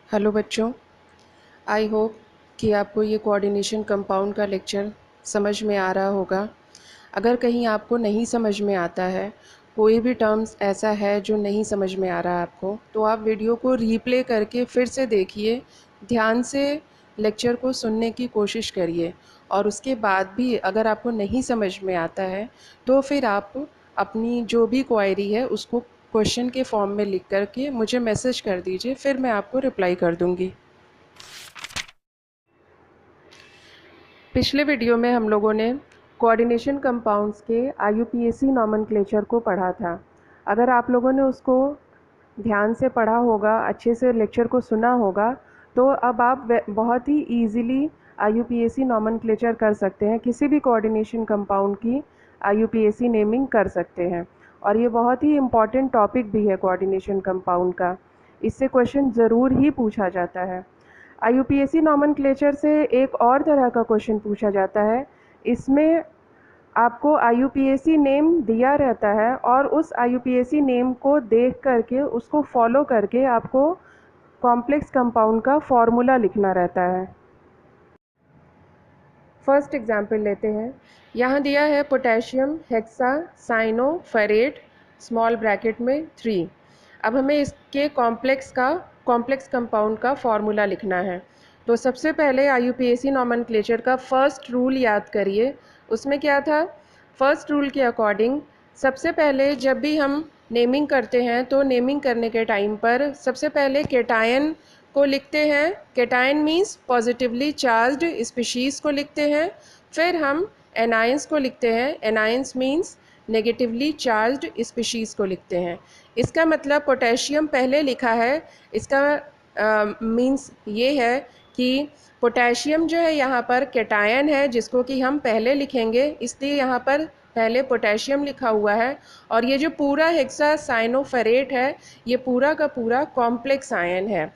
Hello बच्चों, I hope कि आपको ये कोऑर्डिनेशन कंपाउंड का लेक्चर समझ में आ रहा होगा। अगर कहीं आपको नहीं समझ में आता है, कोई भी टर्म्स ऐसा है जो नहीं समझ में आ रहा है आपको, तो आप वीडियो को रीप्ले करके फिर से देखिए, ध्यान से लेक्चर को सुनने की कोशिश करिए। और उसके बाद भी अगर आपको नहीं समझ में आता है तो फिर आप अपनी जो भी क्वेरी है उसको क्वेश्चन के फॉर्म में लिख करके मुझे मैसेज कर दीजिए, फिर मैं आपको रिप्लाई कर दूँगी। पिछले वीडियो में हम लोगों ने कोऑर्डिनेशन कंपाउंड्स के आईयूपीएसी नॉमेनक्लेचर को पढ़ा था। अगर आप लोगों ने उसको ध्यान से पढ़ा होगा, अच्छे से लेक्चर को सुना होगा, तो अब आप बहुत ही इजीली आईयूपीएसी नॉमेनक्लेचर कर सकते हैं। किसी भी कोऑर्डिनेशन कंपाउंड की आईयूपीएसी नेमिंग कर सकते हैं। और ये बहुत ही इम्पॉर्टेंट टॉपिक भी है कोऑर्डिनेशन कंपाउंड का। इससे क्वेश्चन ज़रूर ही पूछा जाता है। आईयूपीएसी नॉमेनक्लेचर से एक और तरह का क्वेश्चन पूछा जाता है। इसमें आपको आईयूपीएसी नेम दिया रहता है और उस आईयूपीएसी नेम को देख करके, उसको फॉलो करके आपको कॉम्प्लेक्स कंपाउंड का फॉर्मूला लिखना रहता है। फर्स्ट एग्जाम्पल लेते हैं। यहाँ दिया है पोटेशियम हेक्सासाइनोफेरेट स्मॉल ब्रैकेट में 3। अब हमें इसके कॉम्प्लेक्स कंपाउंड का फॉर्मूला लिखना है। तो सबसे पहले आईयूपीएसी नॉमेनक्लेचर का फर्स्ट रूल याद करिए। उसमें क्या था? फर्स्ट रूल के अकॉर्डिंग सबसे पहले जब भी हम नेमिंग करते हैं तो नेमिंग करने के टाइम पर सबसे पहले केटायन को लिखते हैं। Cation means positively charged species को लिखते हैं। फिर हम एनायंस को लिखते हैं। Anions means negatively charged species को लिखते हैं। इसका मतलब पोटेशियम पहले लिखा है। इसका मीन्स ये है कि पोटेशियम जो है यहाँ पर केटायन है, जिसको कि हम पहले लिखेंगे, इसलिए यहाँ पर पहले पोटेशियम लिखा हुआ है। और ये जो पूरा हेक्सासाइनोफेरेट है, ये पूरा का पूरा कॉम्प्लेक्स आयन है।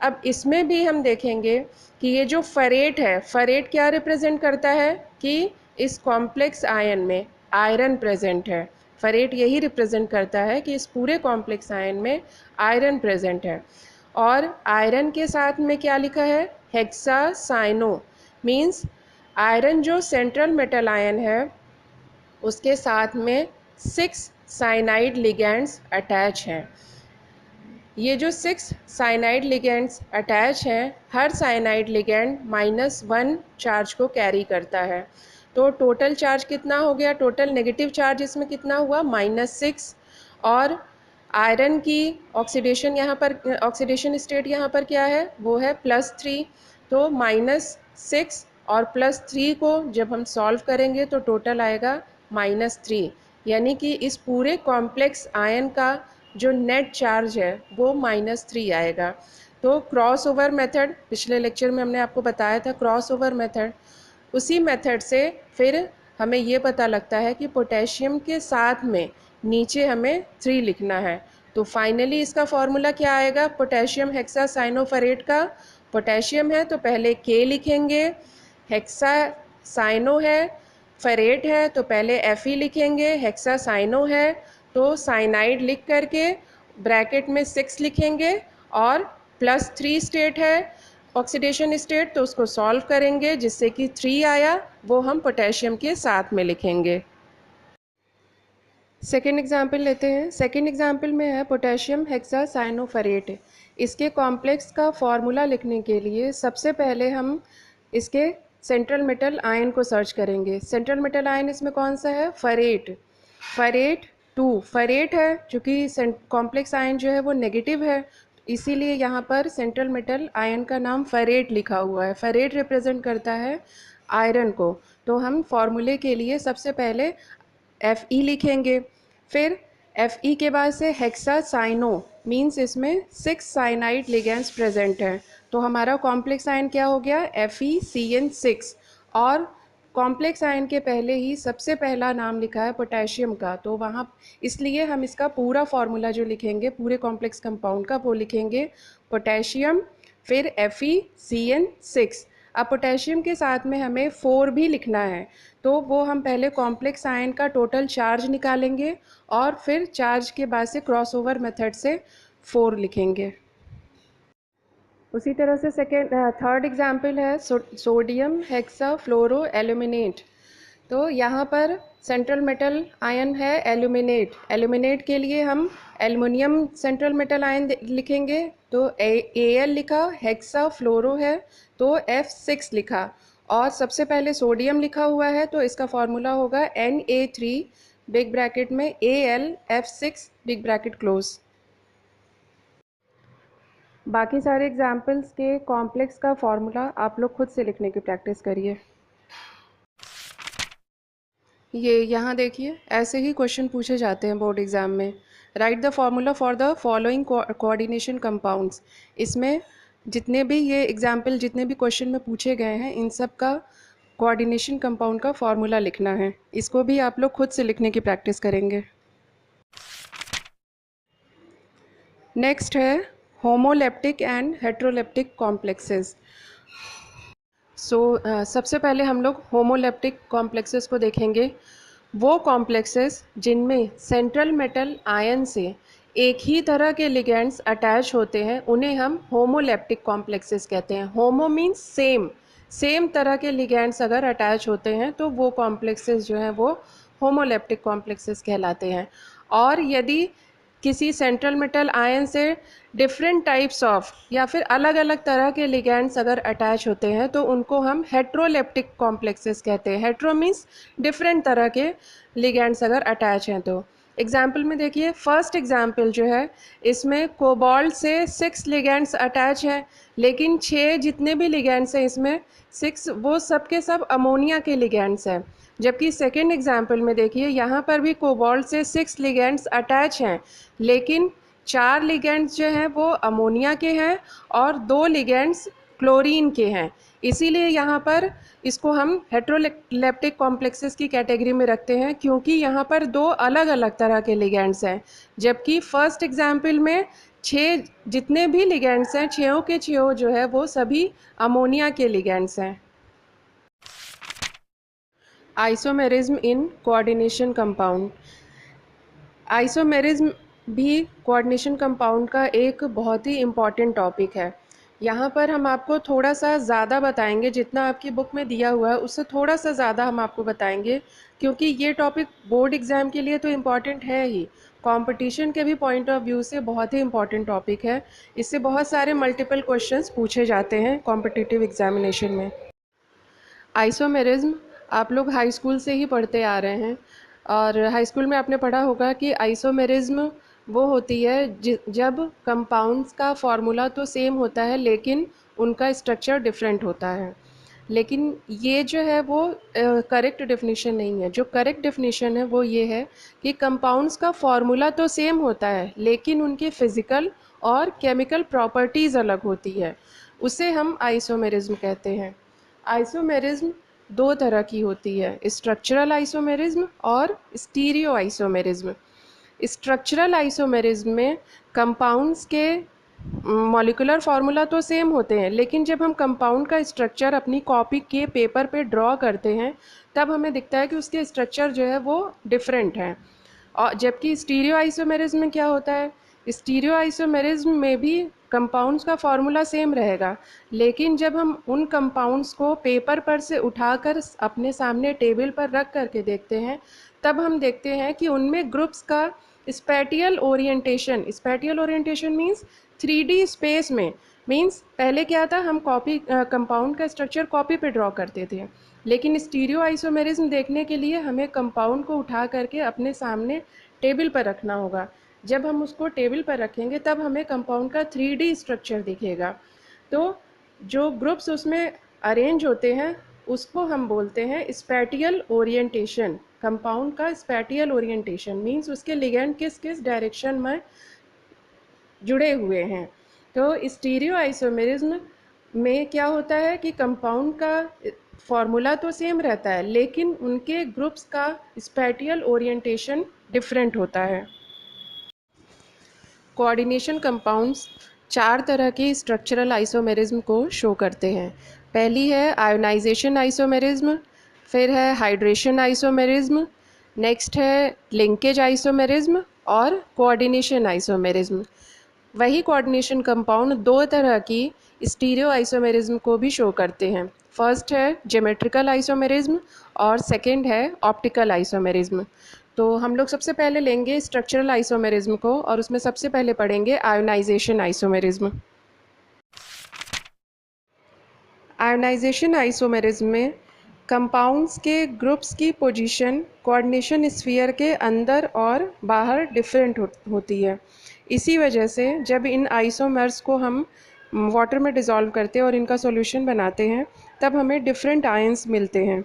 अब इसमें भी हम देखेंगे कि ये जो फेरेट है, फेरेट क्या रिप्रेजेंट करता है कि इस कॉम्प्लेक्स आयन में आयरन प्रेजेंट है। फेरेट यही रिप्रेजेंट करता है कि इस पूरे कॉम्प्लेक्स आयन में आयरन प्रेजेंट है। और आयरन के साथ में क्या लिखा है? हेक्सासाइनो मीन्स आयरन जो सेंट्रल मेटल आयन है उसके साथ में 6 साइनाइड लिगेंड्स अटैच हैं। ये जो 6 साइनाइड लिगेंड्स अटैच हैं, हर साइनाइड लिगेंड -1 चार्ज को कैरी करता है। तो टोटल चार्ज कितना हो गया? टोटल नेगेटिव चार्ज इसमें कितना हुआ? -6। और आयरन की ऑक्सीडेशन यहाँ पर, ऑक्सीडेशन स्टेट यहाँ पर क्या है? वो है +3। तो -6 और +3 को जब हम सॉल्व करेंगे तो टोटल आएगा -3। यानी कि इस पूरे कॉम्प्लेक्स आयन का जो नेट चार्ज है वो -3 आएगा। तो क्रॉस ओवर मेथड, पिछले लेक्चर में हमने आपको बताया था क्रॉस ओवर मेथड, उसी मेथड से फिर हमें ये पता लगता है कि पोटेशियम के साथ में नीचे हमें 3 लिखना है। तो फाइनली इसका फॉर्मूला क्या आएगा पोटेशियम हेक्सासाइनोफेरेट का? पोटेशियम है तो पहले K लिखेंगे, हेक्सासाइनो है, फेरेट है तो पहले Fe लिखेंगे, हेक्सासाइनो है तो साइनाइड लिख करके ब्रैकेट में 6 लिखेंगे, और +3 स्टेट है ऑक्सीडेशन स्टेट, तो उसको सॉल्व करेंगे जिससे कि 3 आया, वो हम पोटेशियम के साथ में लिखेंगे। सेकेंड एग्जाम्पल लेते हैं। सेकेंड एग्जाम्पल में है पोटेशियम हेक्सासाइनोफेरेट। इसके कॉम्प्लेक्स का फॉर्मूला लिखने के लिए सबसे पहले हम इसके सेंट्रल मेटल आयन को सर्च करेंगे। सेंट्रल मेटल आयन इसमें कौन सा है? फेरेट। फेरेट 2 फेरेट है, चूँकि कॉम्प्लेक्स आयन जो है वो नेगेटिव है, इसीलिए यहाँ पर सेंट्रल मेटल आयन का नाम फेरेट लिखा हुआ है। फेरेट रिप्रेजेंट करता है आयरन को। तो हम फॉर्मूले के लिए सबसे पहले Fe लिखेंगे। फिर Fe के बाद से हेक्सासाइनो मीन्स इसमें 6 साइनाइड लिगेंड्स प्रेजेंट हैं। तो हमारा कॉम्प्लेक्स आयन क्या हो गया? FeCN6। और कॉम्प्लेक्स आयन के पहले ही सबसे पहला नाम लिखा है पोटेशियम का, तो वहाँ इसलिए हम इसका पूरा फॉर्मूला जो लिखेंगे पूरे कॉम्प्लेक्स कंपाउंड का, वो लिखेंगे पोटेशियम फिर FeCN6। अब पोटेशियम के साथ में हमें 4 भी लिखना है, तो वो हम पहले कॉम्प्लेक्स आयन का टोटल चार्ज निकालेंगे और फिर चार्ज के बाद से क्रॉसओवर मेथड से 4 लिखेंगे। उसी तरह से थर्ड एग्जाम्पल है सोडियम हेक्साफ्लोरो एल्यूमिनेट। तो यहाँ पर सेंट्रल मेटल आयन है एल्यूमिनेट। एल्यूमिनेट के लिए हम एल्युमिनियम सेंट्रल मेटल आयन लिखेंगे, तो Al लिखा, हेक्सा फ्लोरो है तो F6 लिखा, और सबसे पहले सोडियम लिखा हुआ है तो इसका फॉर्मूला होगा Na3 बिग ब्रैकेट में AlF6 बिग ब्रैकेट क्लोज। बाकी सारे एग्जाम्पल्स के कॉम्प्लेक्स का फॉर्मूला आप लोग खुद से लिखने की प्रैक्टिस करिए। ये यहाँ देखिए, ऐसे ही क्वेश्चन पूछे जाते हैं बोर्ड एग्ज़ाम में। Right the formula for the following coordination compounds. इसमें जितने भी ये एग्जाम्पल, जितने भी क्वेश्चन में पूछे गए हैं, इन सब का कोऑर्डिनेशन कंपाउंड का फॉर्मूला लिखना है। इसको भी आप लोग खुद से लिखने की प्रैक्टिस करेंगे। नेक्स्ट है होमोलेप्टिक एंड हेट्रोलेप्टिक कॉम्प्लेक्सेस। सबसे पहले हम लोग होमोलेप्टिक कॉम्प्लेक्सेस को देखेंगे। वो कॉम्प्लेक्सेस जिनमें सेंट्रल मेटल आयन से एक ही तरह के लिगेंड्स अटैच होते हैं उन्हें हम होमोलेप्टिक कॉम्प्लेक्सेस कहते हैं। होमो मीन्स सेम तरह के लिगेंड्स अगर अटैच होते हैं तो वो कॉम्प्लेक्सेस जो हैं वो होमोलेप्टिक कॉम्प्लेक्सेस कहलाते हैं। और यदि किसी सेंट्रल मेटल आयन से डिफरेंट टाइप्स ऑफ या फिर अलग अलग तरह के लिगेंड्स अगर अटैच होते हैं तो उनको हम हेट्रोलेप्टिक कॉम्प्लेक्सेस कहते हैं। हेट्रो मीन्स डिफरेंट तरह के लिगेंड्स अगर अटैच हैं तो। एग्जाम्पल में देखिए, फर्स्ट एग्जाम्पल जो है इसमें कोबाल्ट से 6 लिगेंड्स अटैच हैं, लेकिन 6 जितने भी लिगेंड्स हैं इसमें 6 वो सब के सब अमोनिया के लिगेंड्स हैं। जबकि सेकेंड एग्जाम्पल में देखिए, यहाँ पर भी कोबाल्ट से 6 लिगेंड्स अटैच हैं, लेकिन 4 लिगेंड्स जो हैं वो अमोनिया के हैं और 2 लिगेंड्स क्लोरीन के हैं। इसीलिए यहाँ पर इसको हम हेट्रोलेप्टिक कॉम्प्लेक्सेस की कैटेगरी में रखते हैं, क्योंकि यहाँ पर 2 अलग अलग तरह के लिगेंड्स हैं। जबकि फर्स्ट एग्जाम्पल में 6 जितने भी लिगेंड्स हैं, 6 के 6 जो है वो सभी अमोनिया के लिगेंड्स हैं। Isomerism in coordination compound. Isomerism भी कोऑर्डिनेशन कंपाउंड का एक बहुत ही इम्पॉर्टेंट टॉपिक है। यहाँ पर हम आपको थोड़ा सा ज़्यादा बताएंगे, जितना आपकी बुक में दिया हुआ है उससे थोड़ा सा ज़्यादा हम आपको बताएंगे, क्योंकि ये टॉपिक बोर्ड एग्ज़ाम के लिए तो इम्पॉर्टेंट है ही, कंपटीशन के भी पॉइंट ऑफ व्यू से बहुत ही इम्पॉर्टेंट टॉपिक है। इससे बहुत सारे मल्टीपल क्वेश्चंस पूछे जाते हैं कॉम्पिटिटिव एग्जामिनेशन में। आइसोमेरिज्म आप लोग हाई स्कूल से ही पढ़ते आ रहे हैं, और हाई स्कूल में आपने पढ़ा होगा कि आइसोमेरिज्म वो होती है जब कंपाउंड्स का फॉर्मूला तो सेम होता है लेकिन उनका स्ट्रक्चर डिफरेंट होता है। लेकिन ये जो है वो करेक्ट डेफिनेशन नहीं है। जो करेक्ट डेफिनेशन है वो ये है कि कंपाउंड्स का फॉर्मूला तो सेम होता है लेकिन उनकी फ़िज़िकल और केमिकल प्रॉपर्टीज़ अलग होती है, उसे हम आइसोमेरिज्म कहते हैं। आइसोमेरिज्म 2 तरह की होती है, स्ट्रक्चरल आइसोमेरिज्म और स्टीरियो आइसोमेरिज्म। स्ट्रक्चरल आइसोमेरिज्म में कंपाउंड्स के मॉलिक्यूलर फार्मूला तो सेम होते हैं, लेकिन जब हम कंपाउंड का स्ट्रक्चर अपनी कॉपी के पेपर पे ड्रॉ करते हैं तब हमें दिखता है कि उसके स्ट्रक्चर जो है वो डिफरेंट हैं। और जबकि स्टीरियो आइसोमेरिज्म में क्या होता है, स्टीरियो आइसोमेरिज्म में भी कंपाउंड्स का फार्मूला सेम रहेगा, लेकिन जब हम उन कंपाउंड्स को पेपर पर से उठाकर अपने सामने टेबल पर रख करके देखते हैं तब हम देखते हैं कि उनमें ग्रुप्स का spatial orientation means 3D space में। मीन्स पहले क्या था, हम कंपाउंड का स्ट्रक्चर कॉपी पे ड्रॉ करते थे, लेकिन स्टीरियो आइसोमेरिज्म देखने के लिए हमें कंपाउंड को उठा करके अपने सामने टेबल पर रखना होगा। जब हम उसको टेबल पर रखेंगे तब हमें कंपाउंड का 3D स्ट्रक्चर दिखेगा। तो जो ग्रुप्स उसमें अरेंज होते हैं उसको हम बोलते हैं स्पैटियल ओरिएंटेशन। कंपाउंड का स्पैटियल ओरिएंटेशन मीन्स उसके लिगेंड किस किस डायरेक्शन में जुड़े हुए हैं। तो स्टीरियो आइसोमेरिज्म में क्या होता है कि कंपाउंड का फॉर्मूला तो सेम रहता है लेकिन उनके ग्रुप्स का स्पैटियल ओरिएंटेशन डिफरेंट होता है। कोऑर्डिनेशन कंपाउंड्स 4 तरह की स्ट्रक्चरल आइसोमेरिज्म को शो करते हैं। पहली है आयोनाइजेशन आइसोमेरिज्म, फिर है हाइड्रेशन आइसोमेरिज्म, नेक्स्ट है लिंकेज आइसोमेरिज्म और कोऑर्डिनेशन आइसोमेरिज्म। वही कोऑर्डिनेशन कंपाउंड दो तरह की स्टीरियो आइसोमेरिज्म को भी शो करते हैं। फर्स्ट है ज्योमेट्रिकल आइसोमेरिज्म और सेकंड है ऑप्टिकल आइसोमेरिज्म। तो हम लोग सबसे पहले लेंगे स्ट्रक्चरल आइसोमेरिज्म को और उसमें सबसे पहले पढ़ेंगे आयोनाइजेशन आइसोमेरिज्म। आयोनाइजेशन आइसोमेरिज्म में कंपाउंड्स के ग्रुप्स की पोजीशन कोऑर्डिनेशन स्फीयर के अंदर और बाहर डिफरेंट होती है। इसी वजह से जब इन आइसोमर्स को हम वाटर में डिज़ोल्व करते हैं और इनका सॉल्यूशन बनाते हैं तब हमें डिफरेंट आयंस मिलते हैं।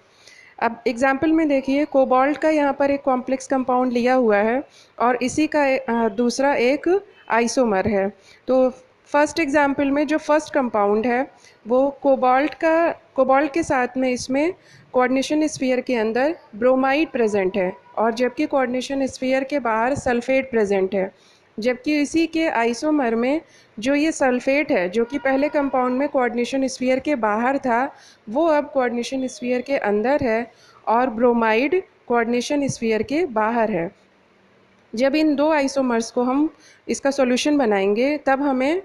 अब एग्जाम्पल में देखिए, कोबाल्ट का यहाँ पर एक कॉम्प्लेक्स कंपाउंड लिया हुआ है और इसी का दूसरा एक आइसोमर है। तो फर्स्ट एग्जाम्पल में जो फर्स्ट कंपाउंड है वो कोबाल्ट के साथ में इसमें कोऑर्डिनेशन स्फीयर के अंदर ब्रोमाइड प्रेजेंट है और जबकि कोऑर्डिनेशन स्फीयर के बाहर सल्फेट प्रेजेंट है। जबकि इसी के आइसोमर में जो ये सल्फेट है जो कि पहले कंपाउंड में कोऑर्डिनेशन स्फीयर के बाहर था वो अब कोऑर्डिनेशन स्फीयर के अंदर है और ब्रोमाइड कोऑर्डिनेशन स्फीयर के बाहर है। जब इन दो आइसोमर्स को हम इसका सॉल्यूशन बनाएंगे तब हमें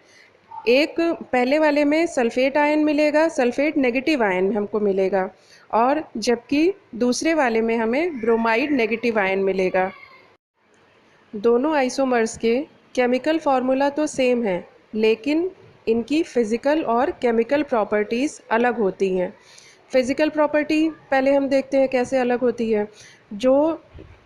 एक पहले वाले में सल्फेट आयन मिलेगा, सल्फेट नेगेटिव आयन हमको मिलेगा, और जबकि दूसरे वाले में हमें ब्रोमाइड नेगेटिव आयन मिलेगा। दोनों आइसोमर्स के केमिकल फार्मूला तो सेम है लेकिन इनकी फ़िज़िकल और केमिकल प्रॉपर्टीज़ अलग होती हैं। फ़िज़िकल प्रॉपर्टी पहले हम देखते हैं कैसे अलग होती है। जो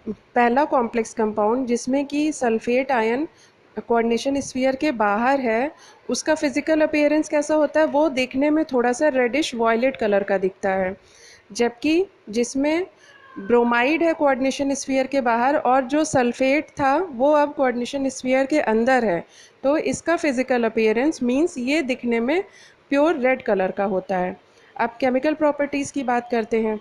पहला कॉम्प्लेक्स कंपाउंड जिसमें कि सल्फेट आयन कोऑर्डिनेशन स्फीयर के बाहर है उसका फ़िज़िकल अपीयरेंस कैसा होता है, वो देखने में थोड़ा सा रेडिश वॉयलेट कलर का दिखता है। जबकि जिसमें ब्रोमाइड है कोऑर्डिनेशन स्फीयर के बाहर और जो सल्फेट था वो अब कोऑर्डिनेशन स्फीयर के अंदर है, तो इसका फिजिकल अपीयरेंस मींस ये दिखने में प्योर रेड कलर का होता है। अब केमिकल प्रॉपर्टीज़ की बात करते हैं।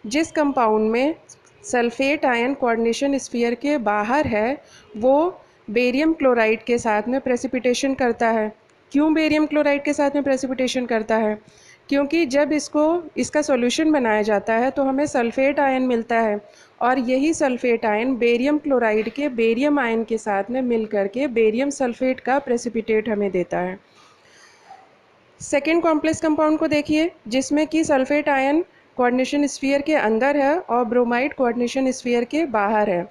जिस कंपाउंड में सल्फेट आयन कोऑर्डिनेशन स्फीयर के बाहर है वो बेरियम क्लोराइड के साथ में प्रेसिपिटेशन करता है। क्यों बेरियम क्लोराइड के साथ में प्रेसिपिटेशन करता है? क्योंकि जब इसका सॉल्यूशन बनाया जाता है तो हमें सल्फेट आयन मिलता है और यही सल्फेट आयन बेरियम क्लोराइड के बेरियम आयन के साथ में मिल करके बेरियम सल्फेट का प्रेसिपिटेट हमें देता है। सेकेंड कॉम्प्लेक्स कंपाउंड को देखिए जिसमें कि सल्फेट आयन कोऑर्डिनेशन स्फीयर के अंदर है और ब्रोमाइड कोऑर्डिनेशन स्फीयर के बाहर है।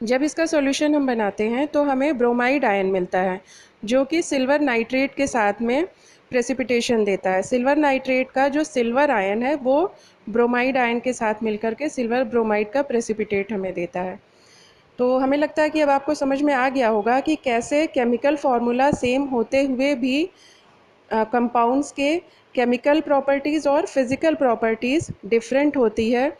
जब इसका सॉल्यूशन हम बनाते हैं तो हमें ब्रोमाइड आयन मिलता है जो कि सिल्वर नाइट्रेट के साथ में प्रेसिपिटेशन देता है। सिल्वर नाइट्रेट का जो सिल्वर आयन है वो ब्रोमाइड आयन के साथ मिलकर के सिल्वर ब्रोमाइड का प्रेसिपिटेट हमें देता है। तो हमें लगता है कि अब आपको समझ में आ गया होगा कि कैसे केमिकल फार्मूला सेम होते हुए भी कंपाउंड्स के केमिकल प्रॉपर्टीज़ और फिज़िकल प्रॉपर्टीज़ डिफरेंट होती है,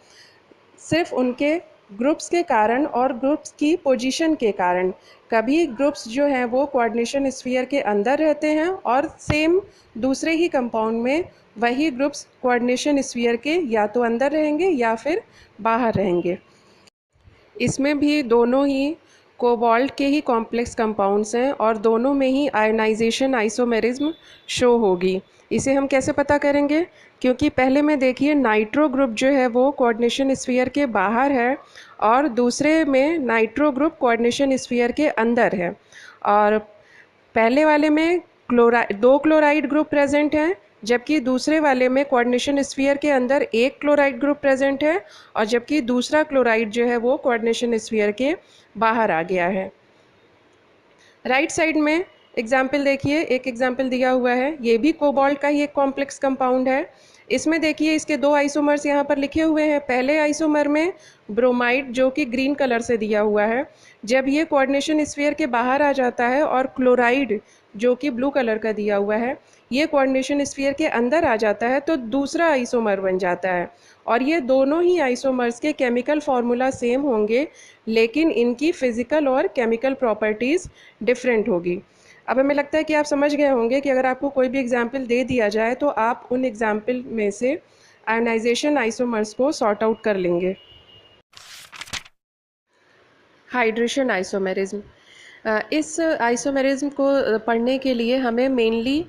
सिर्फ उनके ग्रुप्स के कारण और ग्रुप्स की पोजीशन के कारण। कभी ग्रुप्स जो हैं वो कोऑर्डिनेशन स्फीयर के अंदर रहते हैं और सेम दूसरे ही कंपाउंड में वही ग्रुप्स कोऑर्डिनेशन स्फीयर के या तो अंदर रहेंगे या फिर बाहर रहेंगे। इसमें भी दोनों ही कोबाल्ट के ही कॉम्प्लेक्स कंपाउंड्स हैं और दोनों में ही आयोनाइजेशन आइसोमेरिज्म शो होगी। इसे हम कैसे पता करेंगे? क्योंकि पहले में देखिए नाइट्रो ग्रुप जो है वो कोऑर्डिनेशन स्फीयर के बाहर है और दूसरे में नाइट्रो ग्रुप कोऑर्डिनेशन स्फीयर के अंदर है। और पहले वाले में दो क्लोराइड ग्रुप प्रेजेंट हैं जबकि दूसरे वाले में कोऑर्डिनेशन स्फीयर के अंदर एक क्लोराइड ग्रुप प्रेजेंट है और जबकि दूसरा क्लोराइड जो है वो कोऑर्डिनेशन स्फीयर के बाहर आ गया है। राइट साइड में एग्जाम्पल देखिए, एक एग्जाम्पल दिया हुआ है, ये भी कोबाल्ट का ही एक कॉम्प्लेक्स कंपाउंड है। इसमें देखिए इसके दो आइसोमर्स यहाँ पर लिखे हुए हैं। पहले आइसोमर में ब्रोमाइड जो कि ग्रीन कलर से दिया हुआ है, जब ये कोऑर्डिनेशन स्फीयर के बाहर आ जाता है और क्लोराइड जो कि ब्लू कलर का दिया हुआ है ये कोऑर्डिनेशन स्फीयर के अंदर आ जाता है तो दूसरा आइसोमर बन जाता है। और ये दोनों ही आइसोमर्स के केमिकल फार्मूला सेम होंगे लेकिन इनकी फ़िज़िकल और केमिकल प्रॉपर्टीज़ डिफरेंट होगी। अब हमें लगता है कि आप समझ गए होंगे कि अगर आपको कोई भी एग्जाम्पल दे दिया जाए तो आप उन एग्जाम्पल में से आयोनाइजेशन आइसोमर्स को सॉर्ट आउट कर लेंगे। Hydration isomerism. इस आइसोमेरिज्म को पढ़ने के लिए हमें मेनली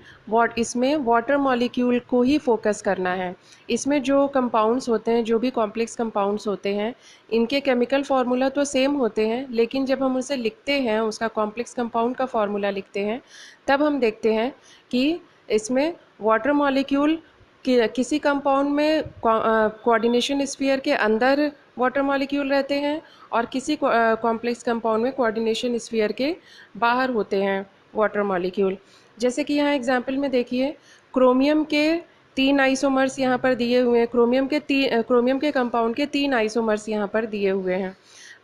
इसमें वाटर मॉलिक्यूल को ही फोकस करना है। इसमें जो कंपाउंड्स होते हैं, जो भी कॉम्प्लेक्स कंपाउंड्स होते हैं, इनके केमिकल फार्मूला तो सेम होते हैं, लेकिन जब हम उसे लिखते हैं, उसका कॉम्प्लेक्स कंपाउंड का फार्मूला लिखते हैं, तब हम देखते हैं कि इसमें वाटर मॉलिक्यूल किसी कंपाउंड में कोऑर्डिनेशन स्फीयर के अंदर वाटर मॉलिक्यूल रहते हैं और किसी कॉम्प्लेक्स कंपाउंड में कोऑर्डिनेशन स्फीयर के बाहर होते हैं वाटर मॉलिक्यूल। जैसे कि यहाँ एग्जांपल में देखिए, क्रोमियम के 3 आइसोमर्स यहाँ पर दिए हुए हैं। क्रोमियम के कंपाउंड के 3 आइसोमर्स यहाँ पर दिए हुए हैं।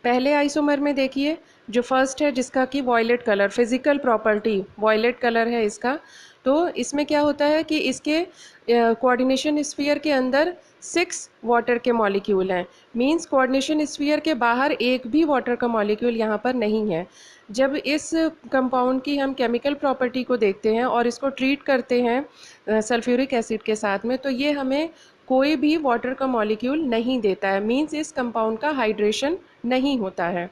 पहले आइसोमर में देखिए, जो फर्स्ट है जिसका कि violet colour, physical property violet colour है इसका, तो इसमें क्या होता है कि इसके कोऑर्डिनेशन स्फीयर के अंदर 6 वाटर के मॉलिक्यूल हैं। मींस कोऑर्डिनेशन स्फीयर के बाहर एक भी वाटर का मॉलिक्यूल यहाँ पर नहीं है। जब इस कंपाउंड की हम केमिकल प्रॉपर्टी को देखते हैं और इसको ट्रीट करते हैं सल्फ्यूरिक एसिड के साथ में, तो ये हमें कोई भी वाटर का मॉलिक्यूल नहीं देता है। मींस इस कंपाउंड का हाइड्रेशन नहीं होता है।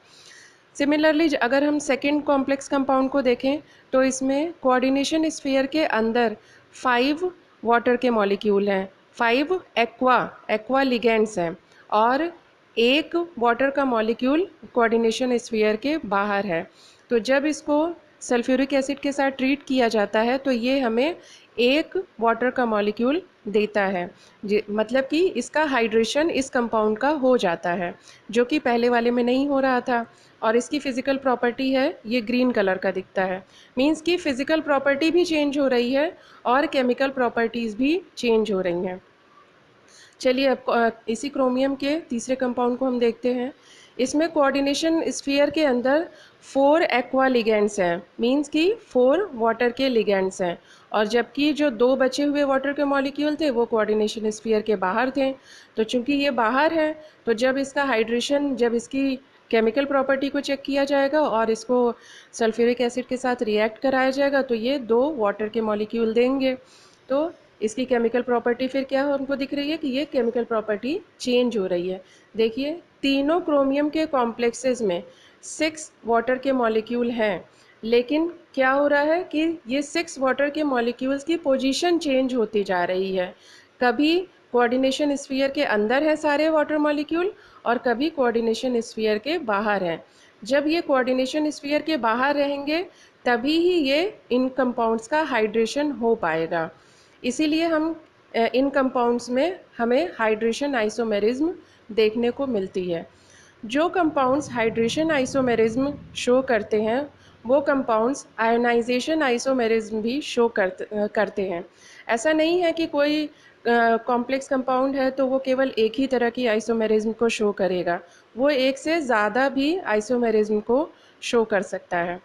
सिमिलरली अगर हम सेकेंड कॉम्प्लेक्स कंपाउंड को देखें, तो इसमें कोऑर्डिनेशन स्फीयर के अंदर 5 वाटर के मॉलिक्यूल हैं, 5 एक्वा लिगेंड्स हैं और एक वाटर का मॉलिक्यूल कोऑर्डिनेशन स्फीयर के बाहर है। तो जब इसको सल्फ्यूरिक एसिड के साथ ट्रीट किया जाता है, तो ये हमें एक वाटर का मॉलिक्यूल देता है, मतलब कि इसका हाइड्रेशन इस कंपाउंड का हो जाता है, जो कि पहले वाले में नहीं हो रहा था। और इसकी फ़िज़िकल प्रॉपर्टी है, ये ग्रीन कलर का दिखता है। मींस कि फ़िज़िकल प्रॉपर्टी भी चेंज हो रही है और केमिकल प्रॉपर्टीज़ भी चेंज हो रही हैं। चलिए अब इसी क्रोमियम के तीसरे कंपाउंड को हम देखते हैं। इसमें कोऑर्डिनेशन स्फीयर के अंदर 4 एक्वा लिगेंड्स हैं, मींस कि 4 वाटर के लिगेंड्स हैं, और जबकि जो 2 बचे हुए वाटर के मॉलिक्यूल थे वो कोऑर्डिनेशन स्फीयर के बाहर थे। तो चूंकि ये बाहर है, तो जब इसका हाइड्रेशन, जब इसकी केमिकल प्रॉपर्टी को चेक किया जाएगा और इसको सल्फ्यूरिक एसिड के साथ रिएक्ट कराया जाएगा, तो ये 2 वाटर के मॉलिक्यूल देंगे। तो इसकी केमिकल प्रॉपर्टी फिर क्या हमको दिख रही है कि ये केमिकल प्रॉपर्टी चेंज हो रही है। देखिए, तीनों क्रोमियम के कॉम्प्लेक्सेस में 6 वाटर के मॉलिक्यूल हैं, लेकिन क्या हो रहा है कि ये 6 वाटर के मॉलिक्यूल्स की पोजीशन चेंज होती जा रही है। कभी कोऑर्डिनेशन स्फीयर के अंदर है सारे वाटर मॉलिक्यूल और कभी कोऑर्डिनेशन स्फीयर के बाहर हैं। जब ये कोऑर्डिनेशन स्फीयर के बाहर रहेंगे, तभी ही ये इन कंपाउंड्स का हाइड्रेशन हो पाएगा। इसीलिए हम इन कंपाउंड्स में हमें हाइड्रेशन आइसोमेरिज्म देखने को मिलती है। जो कंपाउंड्स हाइड्रेशन आइसोमेरिज्म शो करते हैं, वो कंपाउंड्स आयोनाइजेशन आइसोमेरिज्म भी शो करते हैं। ऐसा नहीं है कि कोई कॉम्प्लेक्स कंपाउंड है तो वो केवल एक ही तरह की आइसोमेरिज्म को शो करेगा, वो एक से ज़्यादा भी आइसोमेरिज्म को शो कर सकता है।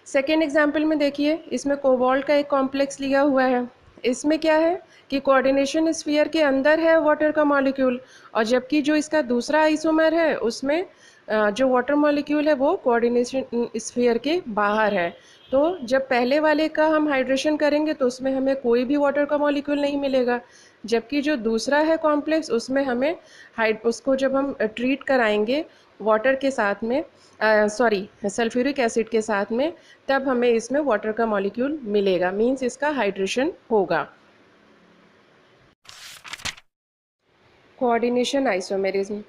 सेकेंड एग्जाम्पल में देखिए, इसमें कोबाल्ट का एक कॉम्प्लेक्स लिया हुआ है। इसमें क्या है कि कोऑर्डिनेशन स्फीयर के अंदर है वाटर का मॉलिक्यूल, और जबकि जो इसका दूसरा आइसोमर है उसमें जो वाटर मॉलिक्यूल है वो कोऑर्डिनेशन स्फीयर के बाहर है। तो जब पहले वाले का हम हाइड्रेशन करेंगे तो उसमें हमें कोई भी वाटर का मॉलिक्यूल नहीं मिलेगा, जबकि जो दूसरा है कॉम्प्लेक्स, उसमें हमें उसको जब हम ट्रीट कराएंगे वाटर के साथ में, सल्फ्यूरिक एसिड के साथ में, तब हमें इसमें वाटर का मॉलिक्यूल मिलेगा। मींस इसका हाइड्रेशन होगा। कोऑर्डिनेशन आइसोमेरिज्म,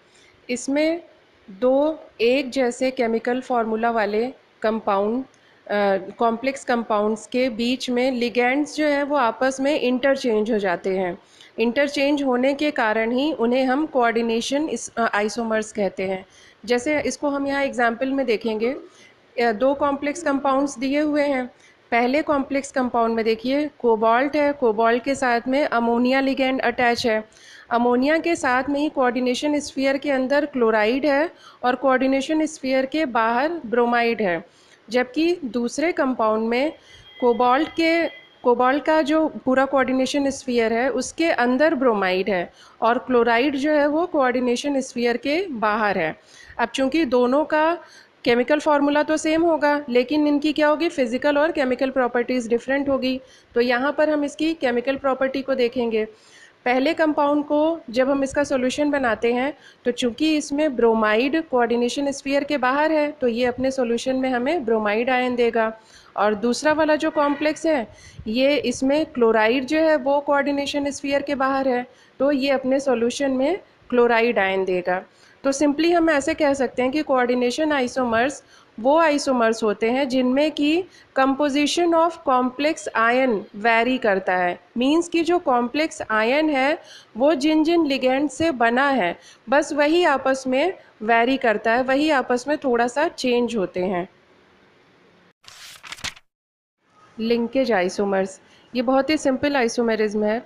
इसमें 2 एक जैसे केमिकल फार्मूला वाले कंपाउंड, कॉम्प्लेक्स कंपाउंड्स के बीच में लिगेंड्स जो हैं वो आपस में इंटरचेंज हो जाते हैं। इंटरचेंज होने के कारण ही उन्हें हम कोऑर्डिनेशन आइसोमर्स कहते हैं। जैसे इसको हम यहाँ एग्जाम्पल में देखेंगे, 2 कॉम्प्लेक्स कंपाउंड्स दिए हुए हैं। पहले कॉम्प्लेक्स कंपाउंड में देखिए कोबाल्ट है, कोबाल्ट के साथ में अमोनिया लिगेंड अटैच है। अमोनिया के साथ में ही कोऑर्डिनेशन स्फीयर के अंदर क्लोराइड है और कोऑर्डिनेशन स्फीयर के बाहर ब्रोमाइड है। जबकि दूसरे कंपाउंड में कोबाल्ट का जो पूरा कोऑर्डिनेशन स्फीयर है उसके अंदर ब्रोमाइड है और क्लोराइड जो है वो कोऑर्डिनेशन स्फीयर के बाहर है। अब चूंकि दोनों का केमिकल फार्मूला तो सेम होगा, लेकिन इनकी क्या होगी, फिजिकल और केमिकल प्रॉपर्टीज़ डिफरेंट होगी। तो यहाँ पर हम इसकी केमिकल प्रॉपर्टी को देखेंगे। पहले कंपाउंड को जब हम इसका सॉल्यूशन बनाते हैं तो चूंकि इसमें ब्रोमाइड कोऑर्डिनेशन स्फीयर के बाहर है तो ये अपने सॉल्यूशन में हमें ब्रोमाइड आयन देगा। और दूसरा वाला जो कॉम्प्लेक्स है ये इसमें क्लोराइड जो है वो कोऑर्डिनेशन स्फीयर के बाहर है तो ये अपने सॉल्यूशन में क्लोराइड आयन देगा। तो सिंपली हम ऐसे कह सकते हैं कि कोऑर्डिनेशन आइसोमर्स वो आइसोमर्स होते हैं जिनमें कि composition of complex ion vary करता है। मींस कि जो कॉम्प्लेक्स आयन है वो जिन जिन लिगेंड से बना है बस वही आपस में वैरी करता है, वही आपस में थोड़ा सा चेंज होते हैं। लिंकेज आइसोमर्स, ये बहुत ही सिंपल आइसोमेरिज्म है।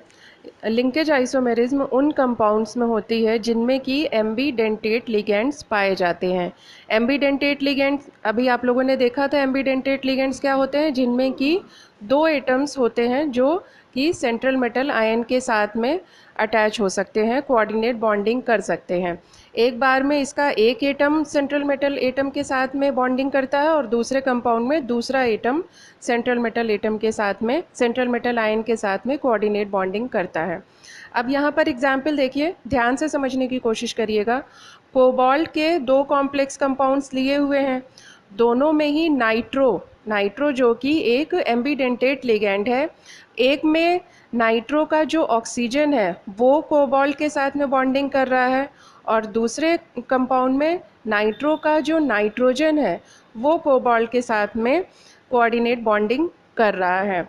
लिंकेज आइसोमेरिज्म उन कंपाउंड्स में होती है जिनमें कि एम्बीडेंटेट लिगेंड्स पाए जाते हैं। एम्बीडेंटेट लिगेंड्स अभी आप लोगों ने देखा था। एम्बीडेंटेट लिगेंड्स क्या होते हैं? जिनमें कि दो एटम्स होते हैं जो कि सेंट्रल मेटल आयन के साथ में अटैच हो सकते हैं, कोऑर्डिनेट बॉन्डिंग कर सकते हैं। एक बार में इसका एक एटम सेंट्रल मेटल एटम के साथ में बॉन्डिंग करता है और दूसरे कंपाउंड में दूसरा एटम सेंट्रल मेटल एटम के साथ में, सेंट्रल मेटल आयन के साथ में कोऑर्डिनेट बॉन्डिंग करता है। अब यहाँ पर एग्जाम्पल देखिए, ध्यान से समझने की कोशिश करिएगा। कोबाल्ट के दो कॉम्प्लेक्स कंपाउंड्स लिए हुए हैं, दोनों में ही नाइट्रो जो कि एक एम्बीडेंटेट लिगेंड है। एक में नाइट्रो का जो ऑक्सीजन है वो कोबाल्ट के साथ में बॉन्डिंग कर रहा है और दूसरे कंपाउंड में नाइट्रो का जो नाइट्रोजन है वो कोबाल्ट के साथ में कोऑर्डिनेट बॉन्डिंग कर रहा है।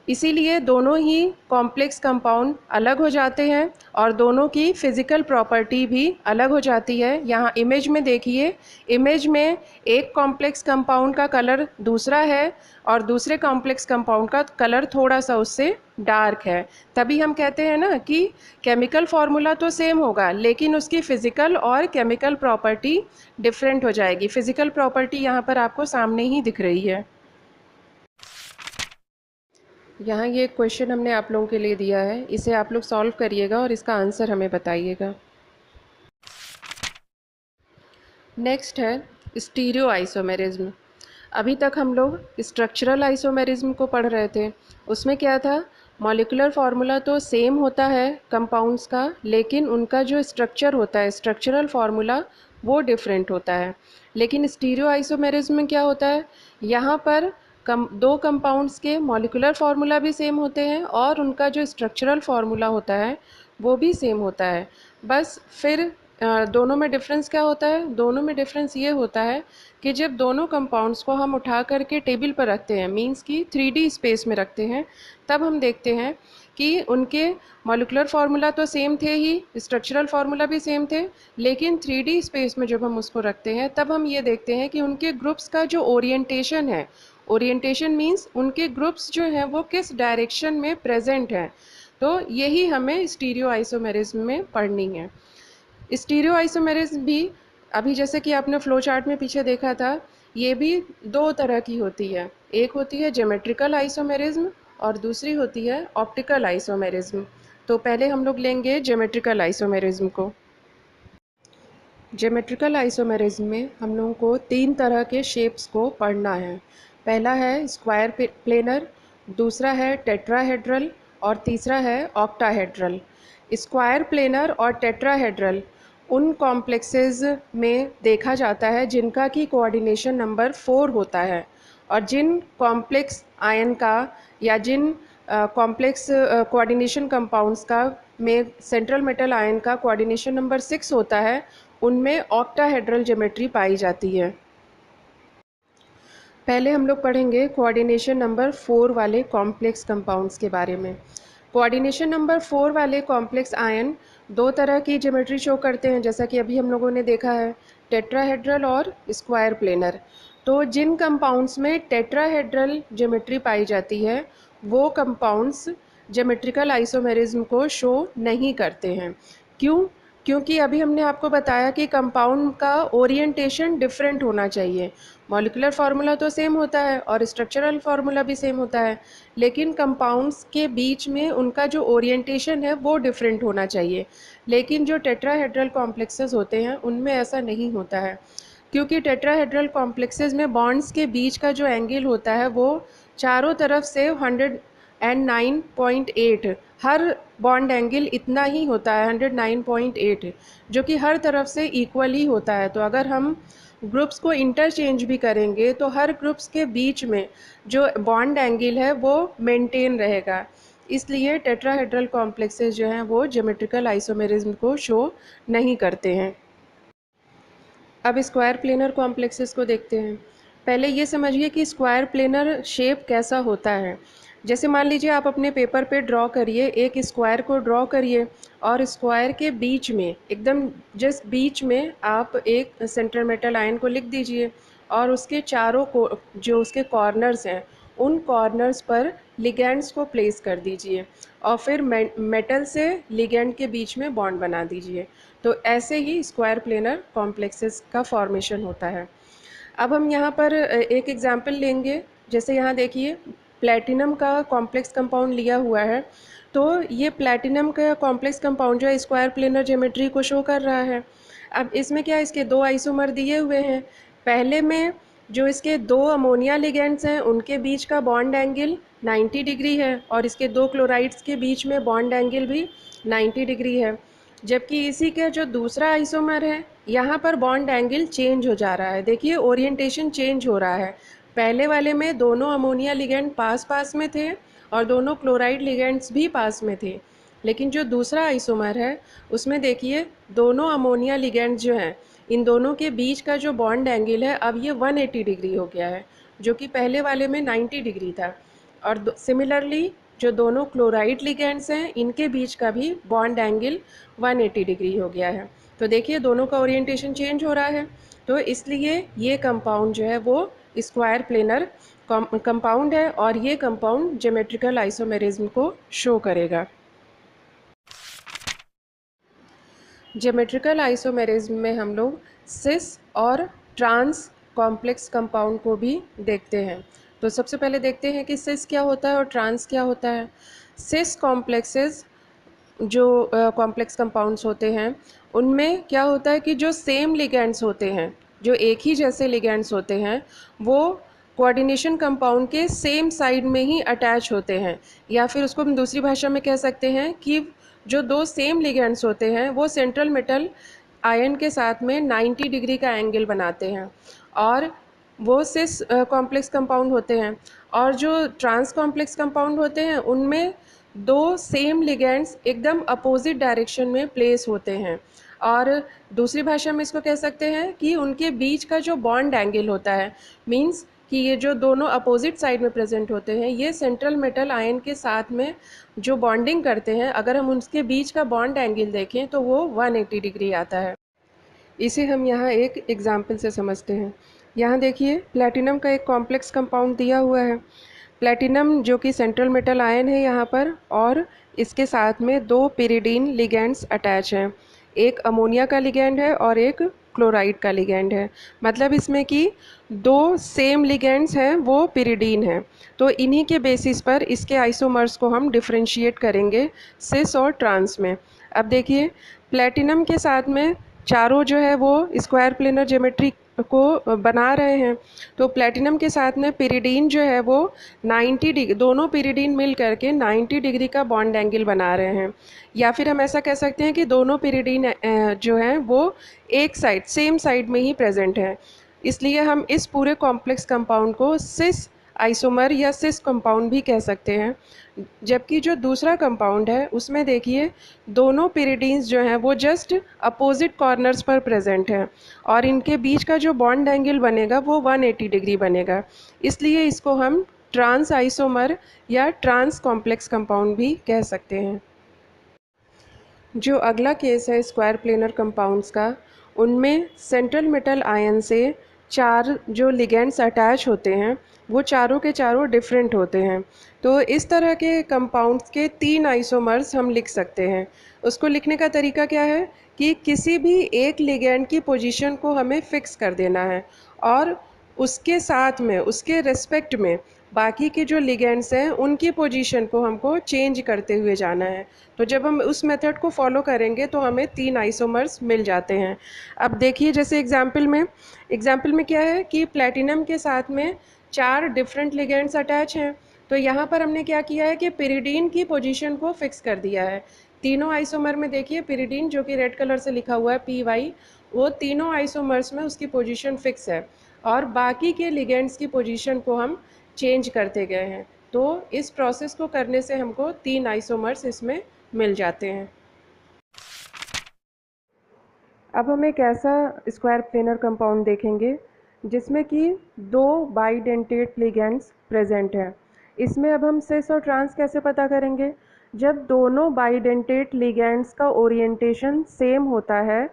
इसीलिए दोनों ही कॉम्प्लेक्स कंपाउंड अलग हो जाते हैं और दोनों की फिज़िकल प्रॉपर्टी भी अलग हो जाती है। यहाँ इमेज में देखिए, इमेज में एक कॉम्प्लेक्स कंपाउंड का कलर दूसरा है और दूसरे कॉम्प्लेक्स कंपाउंड का कलर थोड़ा सा उससे डार्क है। तभी हम कहते हैं ना कि केमिकल फार्मूला तो सेम होगा लेकिन उसकी फ़िज़िकल और केमिकल प्रॉपर्टी डिफरेंट हो जाएगी। फ़िज़िकल प्रॉपर्टी यहाँ पर आपको सामने ही दिख रही है। यहाँ ये क्वेश्चन हमने आप लोगों के लिए दिया है, इसे आप लोग सॉल्व करिएगा और इसका आंसर हमें बताइएगा। नेक्स्ट है स्टीरियो आइसोमेरिज्म। अभी तक हम लोग स्ट्रक्चरल आइसोमेरिज्म को पढ़ रहे थे। उसमें क्या था? मॉलिक्यूलर फार्मूला तो सेम होता है कंपाउंड्स का, लेकिन उनका जो स्ट्रक्चर होता है, स्ट्रक्चरल फार्मूला, वो डिफरेंट होता है। लेकिन स्टीरियो आइसोमेरिज्म में क्या होता है? यहाँ पर दो कंपाउंड्स के मॉलिक्यूलर फार्मूला भी सेम होते हैं और उनका जो स्ट्रक्चरल फार्मूला होता है वो भी सेम होता है। बस फिर दोनों में डिफरेंस क्या होता है? दोनों में डिफरेंस ये होता है कि जब दोनों कंपाउंड्स को हम उठा करके टेबल पर रखते हैं, मींस कि 3D स्पेस में रखते हैं, तब हम देखते हैं कि उनके मॉलिक्यूलर फार्मूला तो सेम थे ही, स्ट्रक्चरल फार्मूला भी सेम थे, लेकिन 3D स्पेस में जब हम उसको रखते हैं तब हम ये देखते हैं कि उनके ग्रुप्स का जो ओरिएंटेशन है, ओरिएंटेशन मींस उनके ग्रुप्स जो हैं वो किस डायरेक्शन में प्रेजेंट हैं। तो यही हमें स्टीरियो आइसोमेरिज्म में पढ़नी है। स्टीरियो आइसोमेरिज्म भी अभी जैसे कि आपने फ्लो चार्ट में पीछे देखा था, ये भी दो तरह की होती है। एक होती है ज्योमेट्रिकल आइसोमेरिज्म और दूसरी होती है ऑप्टिकल आइसोमेरिज्म। तो पहले हम लोग लेंगे ज्योमेट्रिकल आइसोमेरिज्म को। ज्योमेट्रिकल आइसोमेरिज्म में हम लोगों को तीन तरह के शेप्स को पढ़ना है। पहला है स्क्वायर प्लेनर, दूसरा है टेट्राहेड्रल और तीसरा है ऑक्टाहेड्रल। स्क्वायर प्लेनर और टेट्राहेड्रल उन कॉम्प्लेक्सेस में देखा जाता है जिनका कि कोऑर्डिनेशन नंबर 4 होता है, और जिन कॉम्प्लेक्स आयन का या जिन कॉम्प्लेक्स कोऑर्डिनेशन कंपाउंड्स का में सेंट्रल मेटल आयन का कोऑर्डिनेशन नंबर 6 होता है, उनमें ऑक्टाहेड्रल ज्योमेट्री पाई जाती है। पहले हम लोग पढ़ेंगे कोऑर्डिनेशन नंबर 4 वाले कॉम्प्लेक्स कंपाउंड्स के बारे में। कोऑर्डिनेशन नंबर 4 वाले कॉम्प्लेक्स आयन दो तरह की ज्योमेट्री शो करते हैं, जैसा कि अभी हम लोगों ने देखा है, टेट्राहेड्रल और स्क्वायर प्लेनर। तो जिन कंपाउंड्स में टेट्राहेड्रल ज्योमेट्री पाई जाती है वो कंपाउंड्स ज्योमेट्रिकल आइसोमेरिज्म को शो नहीं करते हैं। क्यों? क्योंकि अभी हमने आपको बताया कि कंपाउंड का ओरिएंटेशन डिफरेंट होना चाहिए। मॉलिक्यूलर फार्मूला तो सेम होता है और स्ट्रक्चरल फार्मूला भी सेम होता है, लेकिन कंपाउंड्स के बीच में उनका जो ओरिएंटेशन है वो डिफरेंट होना चाहिए। लेकिन जो टेट्राहेड्रल कॉम्प्लेक्सेस होते हैं उनमें ऐसा नहीं होता है, क्योंकि टेट्राहेड्रल कॉम्प्लेक्सेस में बॉन्ड्स के बीच का जो एंगल होता है वो चारों तरफ से एंड 9.8, हर बॉन्ड एंगल इतना ही होता है 109.8, जो कि हर तरफ से इक्वल ही होता है। तो अगर हम ग्रुप्स को इंटरचेंज भी करेंगे तो हर ग्रुप्स के बीच में जो बॉन्ड एंगल है वो मेंटेन रहेगा। इसलिए टेट्राहेड्रल कॉम्प्लेक्सेस जो हैं वो ज्योमेट्रिकल आइसोमेरिज्म को शो नहीं करते हैं। अब स्क्वायर प्लेनर कॉम्प्लेक्सेस को देखते हैं। पहले ये समझिए कि स्क्वायर प्लेनर शेप कैसा होता है। जैसे मान लीजिए आप अपने पेपर पे ड्रॉ करिए, एक स्क्वायर को ड्रॉ करिए और स्क्वायर के बीच में एकदम जस्ट बीच में आप एक सेंटर मेटल आयन को लिख दीजिए और उसके चारों को जो उसके कॉर्नर्स हैं उन कॉर्नर्स पर लिगेंड्स को प्लेस कर दीजिए और फिर मेटल से लिगेंड के बीच में बॉन्ड बना दीजिए। तो ऐसे ही स्क्वायर प्लेनर कॉम्प्लेक्सेस का फॉर्मेशन होता है। अब हम यहाँ पर एक एग्जाम्पल लेंगे। जैसे यहाँ देखिए प्लैटिनम का कॉम्प्लेक्स कंपाउंड लिया हुआ है, तो ये प्लैटिनम का कॉम्प्लेक्स कंपाउंड जो है स्क्वायर प्लेनर ज्योमेट्री को शो कर रहा है। अब इसमें क्या है, इसके दो आइसोमर दिए हुए हैं। पहले में जो इसके दो अमोनिया लिगेंड्स हैं उनके बीच का बॉन्ड एंगल 90 डिग्री है और इसके दो क्लोराइड्स के बीच में बॉन्ड एंगल भी 90 डिग्री है। जबकि इसी का जो दूसरा आइसोमर है यहाँ पर बॉन्ड एंगल चेंज हो जा रहा है। देखिए ओरिएंटेशन चेंज हो रहा है। पहले वाले में दोनों अमोनिया लिगेंड पास पास में थे और दोनों क्लोराइड लिगेंड्स भी पास में थे, लेकिन जो दूसरा आइसोमर है उसमें देखिए दोनों अमोनिया लिगेंड्स जो हैं इन दोनों के बीच का जो बॉन्ड एंगल है अब ये 180 डिग्री हो गया है, जो कि पहले वाले में 90 डिग्री था। और सिमिलरली जो दोनों क्लोराइड लिगेंड्स हैं इनके बीच का भी बॉन्ड एंगल 180 डिग्री हो गया है। तो देखिए दोनों का ओरिएंटेशन चेंज हो रहा है। तो इसलिए ये कंपाउंड जो है वो स्क्वायर प्लेनर कंपाउंड है और ये कंपाउंड ज्योमेट्रिकल आइसोमेरिज्म को शो करेगा। ज्योमेट्रिकल आइसोमेरिज्म में हम लोग सिस और ट्रांस कॉम्प्लेक्स कंपाउंड को भी देखते हैं। तो सबसे पहले देखते हैं कि सिस क्या होता है और ट्रांस क्या होता है। सिस कॉम्प्लेक्सेस जो कॉम्प्लेक्स कंपाउंड्स होते हैं उनमें क्या होता है कि जो सेम लिगेंड्स होते हैं, जो एक ही जैसे लिगेंड्स होते हैं, वो कोऑर्डिनेशन कंपाउंड के सेम साइड में ही अटैच होते हैं। या फिर उसको हम दूसरी भाषा में कह सकते हैं कि जो दो सेम लिगेंड्स होते हैं वो सेंट्रल मेटल आयन के साथ में 90 डिग्री का एंगल बनाते हैं और वो सिस कॉम्प्लेक्स कंपाउंड होते हैं। और जो ट्रांस कॉम्प्लेक्स कंपाउंड होते हैं उनमें दो सेम लिगेंड्स एकदम अपोजिट डायरेक्शन में प्लेस होते हैं और दूसरी भाषा में इसको कह सकते हैं कि उनके बीच का जो बॉन्ड एंगल होता है, मींस कि ये जो दोनों अपोजिट साइड में प्रेजेंट होते हैं ये सेंट्रल मेटल आयन के साथ में जो बॉन्डिंग करते हैं, अगर हम उनके बीच का बॉन्ड एंगल देखें तो वो 180 डिग्री आता है। इसे हम यहाँ एक एग्जाम्पल से समझते हैं। यहाँ देखिए प्लैटिनम का एक कॉम्प्लेक्स कंपाउंड दिया हुआ है। प्लैटिनम जो कि सेंट्रल मेटल आयन है यहाँ पर, और इसके साथ में दो पिरिडीन लिगेंड्स अटैच हैं। एक अमोनिया का लिगेंड है और एक क्लोराइड का लिगेंड है। मतलब इसमें कि दो सेम लिगेंड्स हैं वो पिरिडीन हैं। तो इन्हीं के बेसिस पर इसके आइसोमर्स को हम डिफरेंशिएट करेंगे सिस और ट्रांस में। अब देखिए प्लैटिनम के साथ में चारों जो है वो स्क्वायर प्लेनर ज्योमेट्री को बना रहे हैं। तो प्लैटिनम के साथ में पिरिडीन जो है वो 90 डिग्री, दोनों पिरिडीन मिल करके 90 डिग्री का बॉन्ड एंगल बना रहे हैं। या फिर हम ऐसा कह सकते हैं कि दोनों पिरिडीन जो हैं वो एक साइड सेम साइड में ही प्रेजेंट है। इसलिए हम इस पूरे कॉम्प्लेक्स कंपाउंड को सिस आइसोमर या सिस कंपाउंड भी कह सकते हैं। जबकि जो दूसरा कंपाउंड है उसमें देखिए दोनों पिरिडीन्स जो हैं वो जस्ट अपोजिट कॉर्नर्स पर प्रेजेंट हैं और इनके बीच का जो बॉन्ड एंगल बनेगा वो 180 डिग्री बनेगा। इसलिए इसको हम ट्रांस आइसोमर या ट्रांस कॉम्प्लेक्स कंपाउंड भी कह सकते हैं। जो अगला केस है स्क्वायर प्लेनर कंपाउंड्स का, उनमें सेंट्रल मेटल आयन से चार जो लिगेंड्स अटैच होते हैं वो चारों के चारों डिफरेंट होते हैं। तो इस तरह के कंपाउंड्स के 3 आइसोमर्स हम लिख सकते हैं। उसको लिखने का तरीका क्या है कि किसी भी एक लिगेंड की पोजीशन को हमें फिक्स कर देना है और उसके साथ में उसके रिस्पेक्ट में बाकी के जो लिगेंड्स हैं उनकी पोजीशन को हमको चेंज करते हुए जाना है। तो जब हम उस मेथड को फॉलो करेंगे तो हमें 3 आइसोमर्स मिल जाते हैं। अब देखिए जैसे एग्जाम्पल में क्या है कि प्लैटिनम के साथ में 4 डिफरेंट लिगेंड्स अटैच हैं। तो यहाँ पर हमने क्या किया है कि पिरिडीन की पोजीशन को फिक्स कर दिया है। तीनों आइसोमर में देखिए पिरिडीन जो कि रेड कलर से लिखा हुआ है PY, वो तीनों आइसोमर्स में उसकी पोजीशन फिक्स है और बाकी के लिगेंड्स की पोजीशन को हम चेंज करते गए हैं। तो इस प्रोसेस को करने से हमको 3 आइसोमर्स इसमें मिल जाते हैं। अब हम एक ऐसा स्क्वायर प्लेनर कंपाउंड देखेंगे जिसमें कि 2 बाइडेंटेट लिगेंड्स प्रेजेंट हैं। इसमें अब हम सिस और ट्रांस कैसे पता करेंगे? जब दोनों बाइडेंटेट लिगेंड्स का ओरिएंटेशन सेम होता है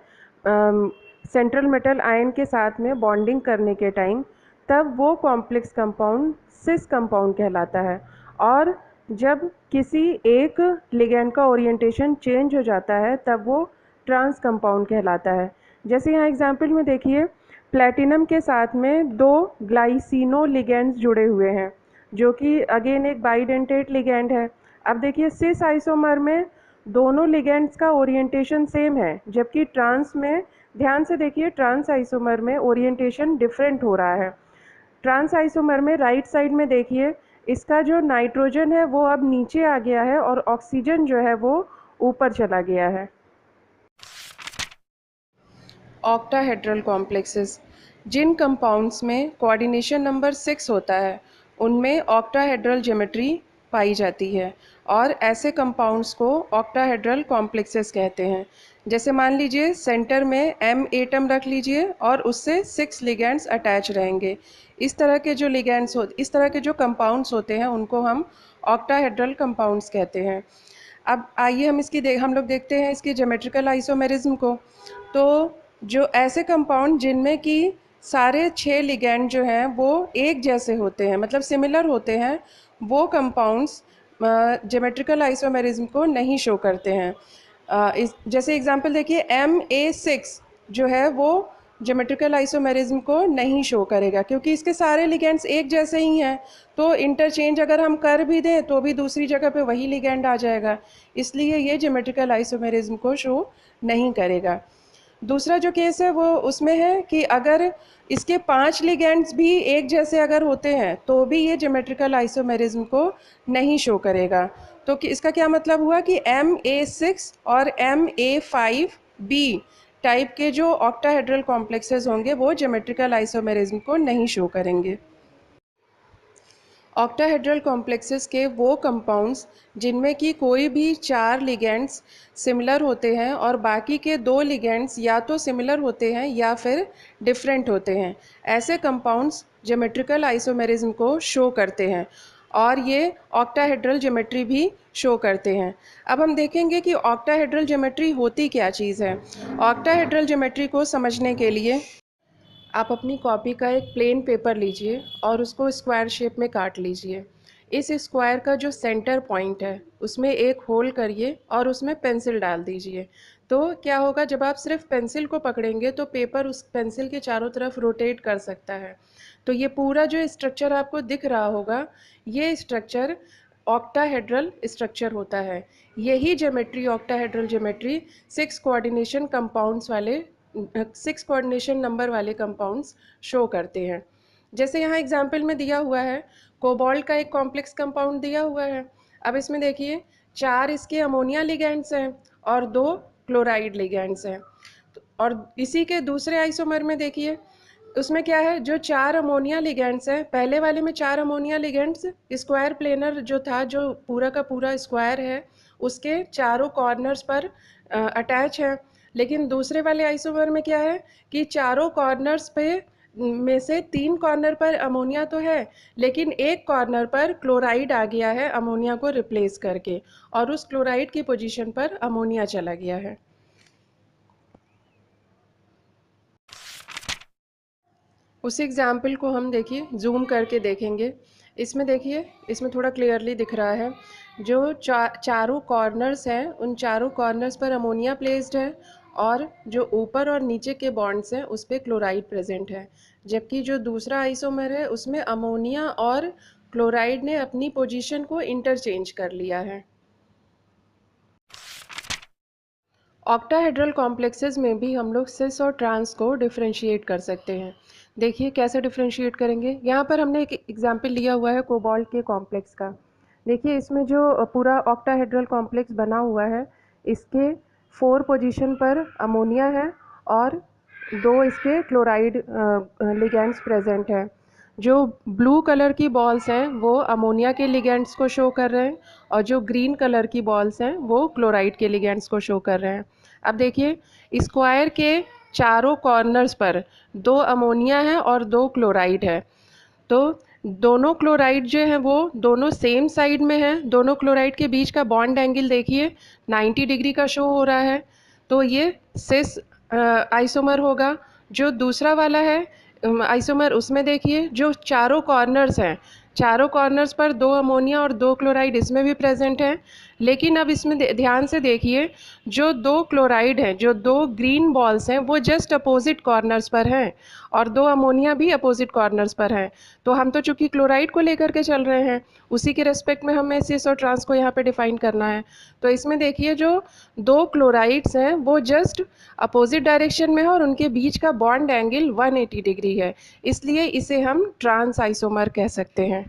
सेंट्रल मेटल आयन के साथ में बॉन्डिंग करने के टाइम, तब वो कॉम्प्लेक्स कंपाउंड सिस कंपाउंड कहलाता है। और जब किसी एक लिगेंड का ओरिएंटेशन चेंज हो जाता है तब वो ट्रांस कंपाउंड कहलाता है। जैसे यहाँ एग्जाम्पल में देखिए, प्लेटिनम के साथ में 2 ग्लाइसिनो लिगेंड्स जुड़े हुए हैं जो कि अगेन एक बाइडेंटेट लिगेंड है। अब देखिए सिस आइसोमर में दोनों लिगेंड्स का ओरिएंटेशन सेम है, जबकि ट्रांस में ध्यान से देखिए ट्रांस आइसोमर में ओरिएंटेशन डिफरेंट हो रहा है। ट्रांस आइसोमर में राइट साइड में देखिए इसका जो नाइट्रोजन है वो अब नीचे आ गया है और ऑक्सीजन जो है वो ऊपर चला गया है। ऑक्टाहेड्रल कॉम्प्लेक्सेस, जिन कंपाउंड्स में कोऑर्डिनेशन नंबर 6 होता है उनमें ऑक्टाहेड्रल ज्योमेट्री पाई जाती है और ऐसे कंपाउंड्स को ऑक्टाहेड्रल कॉम्प्लेक्सेस कहते हैं। जैसे मान लीजिए सेंटर में M एटम रख लीजिए और उससे 6 लिगेंड्स अटैच रहेंगे। इस तरह के जो इस तरह के जो कंपाउंड्स होते हैं उनको हम ऑक्टाहेड्रल कंपाउंड्स कहते हैं। अब आइए हम लोग देखते हैं इसकी ज्योमेट्रिकल आइसोमेरिज्म को। तो जो ऐसे कंपाउंड जिनमें कि सारे 6 लिगेंड जो हैं वो एक जैसे होते हैं, मतलब सिमिलर होते हैं, वो कंपाउंड्स ज्योमेट्रिकल आइसोमेरिज्म को नहीं शो करते हैं। जैसे एग्जांपल देखिए Ma6 जो है वो ज्योमेट्रिकल आइसोमेरिज्म को नहीं शो करेगा क्योंकि इसके सारे लिगेंड्स एक जैसे ही हैं। तो इंटरचेंज अगर हम कर भी दें तो भी दूसरी जगह पे वही लिगेंड आ जाएगा, इसलिए ये ज्योमेट्रिकल आइसोमेरिज्म को शो नहीं करेगा। दूसरा जो केस है वो उसमें है कि अगर इसके 5 लिगेंड्स भी एक जैसे अगर होते हैं तो भी ये ज्योमेट्रिकल आइसोमेरिज्म को नहीं शो करेगा। तो इसका क्या मतलब हुआ कि Ma6 और Ma5B टाइप के जो ऑक्टाहेड्रल कॉम्प्लेक्सेस होंगे वो ज्योमेट्रिकल आइसोमेरिज्म को नहीं शो करेंगे। ऑक्टाहेड्रल कॉम्प्लेक्सेस के वो कंपाउंड्स जिनमें कि कोई भी 4 लिगेंड्स सिमिलर होते हैं और बाकी के 2 लिगेंड्स या तो सिमिलर होते हैं या फिर डिफरेंट होते हैं, ऐसे कंपाउंड्स ज्योमेट्रिकल आइसोमेरिज्म को शो करते हैं और ये ऑक्टाहेड्रल ज्योमेट्री भी शो करते हैं। अब हम देखेंगे कि ऑक्टाहेड्रल ज्योमेट्री होती क्या चीज़ है। ऑक्टाहेड्रल ज्योमेट्री को समझने के लिए आप अपनी कॉपी का एक प्लेन पेपर लीजिए और उसको स्क्वायर शेप में काट लीजिए। इस स्क्वायर का जो सेंटर पॉइंट है उसमें एक होल करिए और उसमें पेंसिल डाल दीजिए। तो क्या होगा, जब आप सिर्फ पेंसिल को पकड़ेंगे तो पेपर उस पेंसिल के चारों तरफ रोटेट कर सकता है। तो ये पूरा जो स्ट्रक्चर आपको दिख रहा होगा, ये स्ट्रक्चर ऑक्टाहेड्रल स्ट्रक्चर होता है। यही geometry octahedral geometry 6 coordination compounds वाले 6 कोऑर्डिनेशन नंबर वाले कंपाउंड्स शो करते हैं। जैसे यहाँ एग्जाम्पल में दिया हुआ है, कोबाल्ट का एक कॉम्प्लेक्स कंपाउंड दिया हुआ है। अब इसमें देखिए 4 इसके अमोनिया लिगेंड्स हैं और 2 क्लोराइड लिगेंड्स हैं। और इसी के दूसरे आइसोमर में देखिए उसमें क्या है, जो 4 अमोनिया लिगेंड्स हैं, पहले वाले में 4 अमोनिया लिगेंड्स स्क्वायर प्लेनर जो था, जो पूरा का पूरा स्क्वायर है, उसके चारों कॉर्नर्स पर अटैच है। लेकिन दूसरे वाले आइसोमर में क्या है कि चारों कॉर्नर्स पे में से 3 कॉर्नर पर अमोनिया तो है, लेकिन एक कॉर्नर पर क्लोराइड आ गया है अमोनिया को रिप्लेस करके, और उस क्लोराइड की पोजीशन पर अमोनिया चला गया है। उस एग्जाम्पल को हम देखिए जूम करके देखेंगे। इसमें देखिए, इसमें थोड़ा क्लियरली दिख रहा है, जो चारों कॉर्नर्स हैं उन चारों कॉर्नर्स पर अमोनिया प्लेस्ड है और जो ऊपर और नीचे के बॉन्ड्स हैं उस पर क्लोराइड प्रेजेंट है। जबकि जो दूसरा आइसोमर है उसमें अमोनिया और क्लोराइड ने अपनी पोजीशन को इंटरचेंज कर लिया है। ऑक्टाहेड्रल कॉम्प्लेक्सेस में भी हम लोग सिस और ट्रांस को डिफरेंशिएट कर सकते हैं। देखिए कैसे डिफ्रेंशिएट करेंगे। यहाँ पर हमने एक एग्जाम्पल लिया हुआ है कोबाल्ट के कॉम्प्लेक्स का। देखिए इसमें जो पूरा ऑक्टाहेड्रल कॉम्प्लेक्स बना हुआ है, इसके 4 पोजीशन पर अमोनिया है और 2 इसके क्लोराइड लिगेंड्स प्रेजेंट हैं। जो ब्लू कलर की बॉल्स हैं वो अमोनिया के लिगेंड्स को शो कर रहे हैं और जो ग्रीन कलर की बॉल्स हैं वो क्लोराइड के लिगेंड्स को शो कर रहे हैं। अब देखिए स्क्वायर के चारों कॉर्नर्स पर 2 अमोनिया है और 2 क्लोराइड है। तो दोनों क्लोराइड जो हैं वो दोनों सेम साइड में हैं। दोनों क्लोराइड के बीच का बॉन्ड एंगल देखिए 90 डिग्री का शो हो रहा है। तो ये सिस आइसोमर होगा। जो दूसरा वाला है आइसोमर, उसमें देखिए जो चारों कॉर्नर्स हैं, चारों कॉर्नर्स पर 2 अमोनिया और 2 क्लोराइड इसमें भी प्रेजेंट हैं। लेकिन अब इसमें ध्यान से देखिए, जो 2 क्लोराइड हैं, जो 2 ग्रीन बॉल्स हैं वो जस्ट अपोजिट कॉर्नर्स पर हैं और 2 अमोनिया भी अपोजिट कॉर्नर्स पर हैं। तो हम तो चूंकि क्लोराइड को लेकर के चल रहे हैं, उसी के रेस्पेक्ट में हमें सिस और ट्रांस को यहाँ पे डिफाइन करना है। तो इसमें देखिए जो 2 क्लोराइड्स हैं वो जस्ट अपोजिट डायरेक्शन में है और उनके बीच का बॉन्ड एंगल 180 डिग्री है, इसलिए इसे हम ट्रांस आइसोमर कह सकते हैं।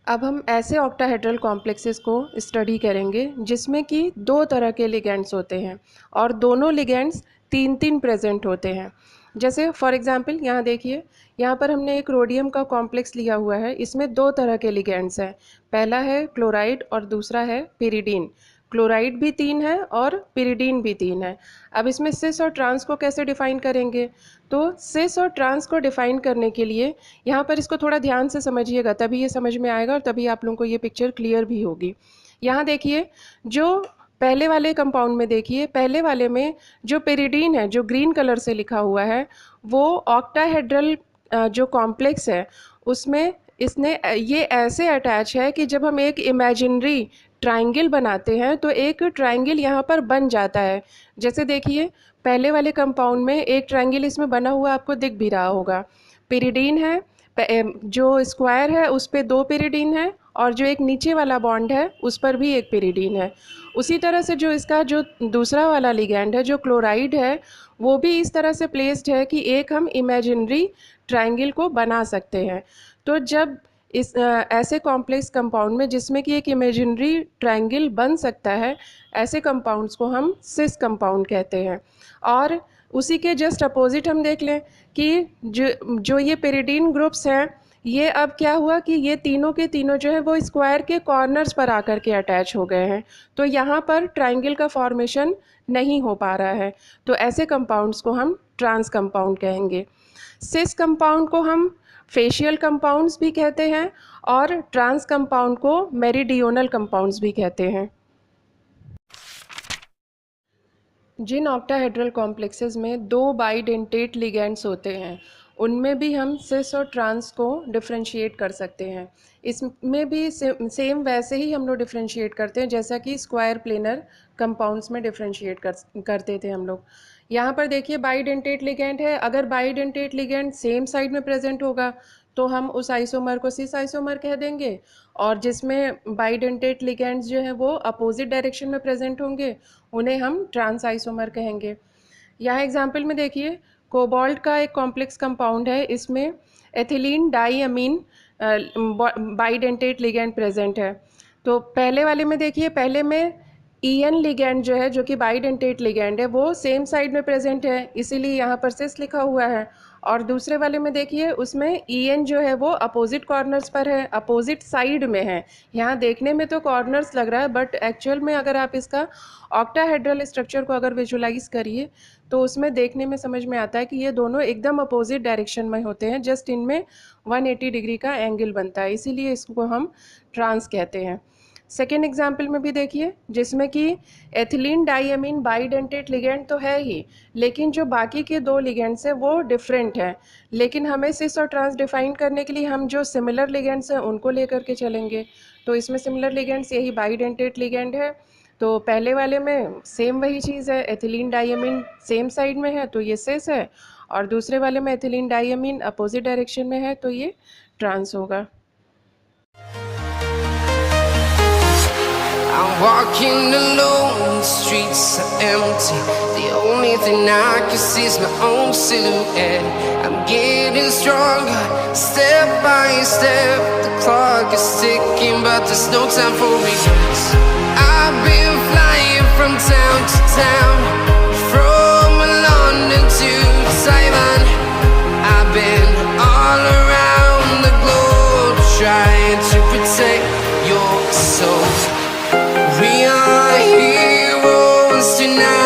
अब हम ऐसे ऑक्टाहेड्रल कॉम्प्लेक्सेस को स्टडी करेंगे जिसमें कि 2 तरह के लिगेंड्स होते हैं और दोनों लिगेंड्स 3-3 प्रेजेंट होते हैं। जैसे फॉर एग्जांपल यहाँ देखिए, यहाँ पर हमने एक रोडियम का कॉम्प्लेक्स लिया हुआ है। इसमें 2 तरह के लिगेंड्स हैं, पहला है क्लोराइड और दूसरा है पिरिडीन। क्लोराइड भी 3 है और पिरिडीन भी 3 है। अब इसमें सिस और ट्रांस को कैसे डिफाइन करेंगे? तो सिस और ट्रांस को डिफाइन करने के लिए यहाँ पर इसको थोड़ा ध्यान से समझिएगा, तभी ये समझ में आएगा और तभी आप लोगों को ये पिक्चर क्लियर भी होगी। यहाँ देखिए जो पहले वाले कंपाउंड में देखिए, पहले वाले में जो पिरिडीन है, जो ग्रीन कलर से लिखा हुआ है, वो ऑक्टाहेड्रल जो कॉम्प्लेक्स है उसमें इसने ये ऐसे अटैच है कि जब हम एक इमेजिनरी ट्रायंगल बनाते हैं तो एक ट्रायंगल यहाँ पर बन जाता है। जैसे देखिए पहले वाले कंपाउंड में एक ट्रायंगल इसमें बना हुआ आपको दिख भी रहा होगा। पिरिडीन है, जो स्क्वायर है उस पे 2 पिरिडीन है और जो एक नीचे वाला बॉन्ड है उस पर भी एक पिरिडीन है। उसी तरह से जो इसका जो दूसरा वाला लिगैंड है, जो क्लोराइड है, वो भी इस तरह से प्लेस्ड है कि एक हम इमेजिनरी ट्रायंगल को बना सकते हैं। तो जब इस ऐसे कॉम्प्लेक्स कंपाउंड में जिसमें कि एक इमेजिनरी ट्रायंगल बन सकता है, ऐसे कंपाउंड्स को हम सिस कंपाउंड कहते हैं। और उसी के जस्ट अपोजिट हम देख लें कि जो ये पिरिडीन ग्रुप्स हैं, ये अब क्या हुआ कि ये तीनों के तीनों जो है वो स्क्वायर के कॉर्नर्स पर आकर के अटैच हो गए हैं। तो यहाँ पर ट्रायंगल का फॉर्मेशन नहीं हो पा रहा है। तो ऐसे कंपाउंड्स को हम ट्रांस कंपाउंड कहेंगे। सिस कंपाउंड को हम फेशियल कंपाउंड्स भी कहते हैं और ट्रांस कंपाउंड को मेरिडियोनल कंपाउंड्स भी कहते हैं। जिन ऑक्टाहेड्रल कॉम्प्लेक्सेस में 2 बाइडेंटेट लिगेंड्स होते हैं, उनमें भी हम सिस और ट्रांस को डिफरेंशिएट कर सकते हैं। इसमें भी सेम वैसे ही हम लोग डिफरेंशिएट करते हैं जैसा कि स्क्वायर प्लेनर कंपाउंड्स में डिफरेंशिएट करते थे हम लोग। यहाँ पर देखिए बाइडेंटेट लिगेंड है। अगर बाइडेंटेट लिगेंड सेम साइड में प्रेजेंट होगा तो हम उस आइसोमर को सिस आइसोमर कह देंगे, और जिसमें बाइडेंटेट लिगेंड्स जो हैं वो अपोजिट डायरेक्शन में प्रेजेंट होंगे उन्हें हम ट्रांस आइसोमर कहेंगे। यहाँ एग्जाम्पल में देखिए कोबाल्ट का एक कॉम्प्लेक्स कंपाउंड है, इसमें एथिलीन डाईअमीन बाइडेंटेट लिगेंड प्रेजेंट है। तो पहले वाले में देखिए, पहले में EN लिगेंड जो है, जो कि बाइडेंटेट लिगेंड है, वो सेम साइड में प्रेजेंट है, इसीलिए यहाँ पर सिस लिखा हुआ है। और दूसरे वाले में देखिए उसमें EN जो है वो अपोजिट कॉर्नर्स पर है, अपोजिट साइड में है। यहाँ देखने में तो कॉर्नर्स लग रहा है बट एक्चुअल में अगर आप इसका ऑक्टाहेड्रल स्ट्रक्चर को अगर विजुलाइज करिए तो उसमें देखने में समझ में आता है कि ये दोनों एकदम अपोजिट डायरेक्शन में होते हैं, जस्ट इनमें 180 डिग्री का एंगल बनता है, इसीलिए इसको हम ट्रांस कहते हैं। सेकेंड एग्जाम्पल में भी देखिए जिसमें कि एथिलीन डाईअमीन बाइडेंटेट लिगेंड तो है ही, लेकिन जो बाकी के 2 लिगेंड्स हैं वो डिफरेंट हैं। लेकिन हमें सिस और ट्रांस डिफाइन करने के लिए हम जो सिमिलर लिगेंड्स हैं उनको लेकर के चलेंगे। तो इसमें सिमिलर लिगेंड्स यही बाइडेंटेट लिगेंड है। तो पहले वाले में सेम वही चीज़ है, एथिलीन डाईअमीन सेम साइड में है तो ये सिस है, और दूसरे वाले में एथिलीन डाईअमीन अपोजिट डायरेक्शन में है तो ये ट्रांस होगा। I'm walking alone, the streets are empty. The only thing I can see is my own silhouette. I'm getting stronger, step by step. The clock is ticking, but there's no time for regrets. I've been flying from town to town, from London to Taiwan. I've been all around the globe, trying to protect your soul. We are heroes tonight.